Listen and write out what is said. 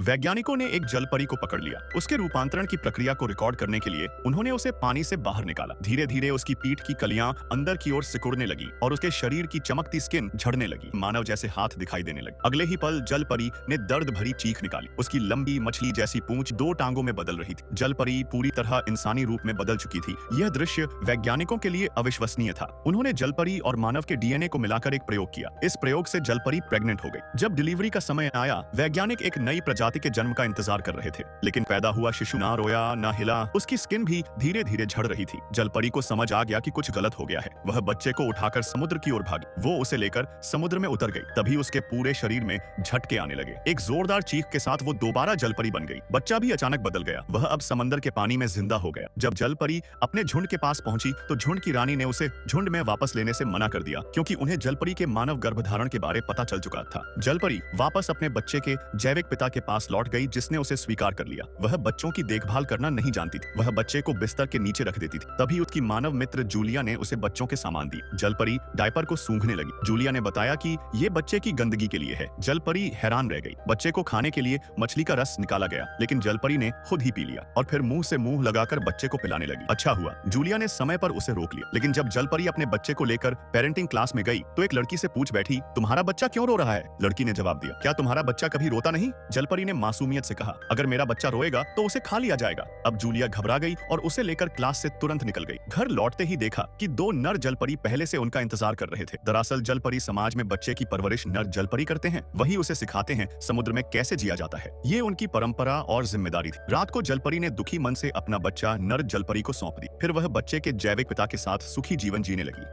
वैज्ञानिकों ने एक जल परी को पकड़ लिया। उसके रूपांतरण की प्रक्रिया को रिकॉर्ड करने के लिए उन्होंने उसे पानी से बाहर निकाला। धीरे धीरे उसकी पीठ की कलियां अंदर की ओर सिकुड़ने लगी और उसके शरीर की चमकती स्किन झड़ने लगी। मानव जैसे हाथ दिखाई देने लगे। अगले ही पल जल परी ने दर्द भरी चीख निकाली। उसकी लंबी मछली जैसी पूंछ 2 टांगों में बदल रही थी। जल परी पूरी तरह इंसानी रूप में बदल चुकी थी। यह दृश्य वैज्ञानिकों के लिए अविश्वसनीय था। उन्होंने जल परी और मानव के डीएनए को मिलाकर एक प्रयोग किया। इस प्रयोग से जल परी प्रेग्नेंट हो गई। जब डिलीवरी का समय आया, वैज्ञानिक एक नई प्रजाति के जन्म का इंतजार कर रहे थे, लेकिन पैदा हुआ शिशु ना रोया ना हिला। उसकी स्किन भी धीरे धीरे झड़ रही थी। जल परी को समझ आ गया कि कुछ गलत हो गया है। वह बच्चे को उठाकर समुद्र की ओर भागी। वो उसे लेकर समुद्र में उतर गई। तभी उसके पूरे शरीर में झटके आने लगे। एक जोरदार चीख के साथ वो दोबारा जल परी बन गई। बच्चा भी अचानक बदल गया। वह अब समंदर के पानी में जिंदा हो गया। जब जल परी अपने झुंड के पास पहुंची तो झुंड की रानी ने उसे झुंड में वापस लेने से मना कर दिया, क्योंकि उन्हें जल परी के मानव गर्भधारण के बारे पता चल चुका था। जल परी वापस अपने बच्चे के जैविक पिता के पास लौट गई, जिसने उसे स्वीकार कर लिया। वह बच्चों की देखभाल करना नहीं जानती थी। वह बच्चे को बिस्तर के नीचे रख देती थी। तभी उसकी मानव मित्र जूलिया ने उसे बच्चों के सामान दिए। जल परी डायपर को सूंघने लगी। जूलिया ने बताया कि ये बच्चे की गंदगी के लिए है। जल परी हैरान रह गई। बच्चे को खाने के लिए मछली का रस निकाला गया, लेकिन जल परी ने खुद ही पी लिया और फिर मुंह से मुंह लगाकर बच्चे को पिलाने लगी। अच्छा हुआ जूलिया ने समय पर उसे रोक लिया। लेकिन जब जल परी अपने बच्चे को लेकर पेरेंटिंग क्लास में गई तो एक लड़की से पूछ बैठी, तुम्हारा बच्चा क्यों रो रहा है? लड़की ने जवाब दिया, क्या तुम्हारा बच्चा कभी रोता नहीं? जल परी ने मासूमियत से कहा, अगर मेरा बच्चा रोएगा तो उसे खा लिया जाएगा। अब जूलिया घबरा गई और उसे लेकर क्लास से तुरंत निकल गई। घर लौटते ही देखा कि 2 नर जल परी पहले से उनका इंतजार कर रहे थे। दरअसल जल परी समाज में बच्चे की परवरिश नर जल परी करते हैं। वही उसे सिखाते हैं समुद्र में कैसे जिया जाता है। ये उनकी परंपरा और जिम्मेदारी थी। रात को जल परी ने दुखी मन से अपना बच्चा नर जल परी को सौंप दी। फिर वह बच्चे के जैविक पिता के साथ सुखी जीवन जीने लगी।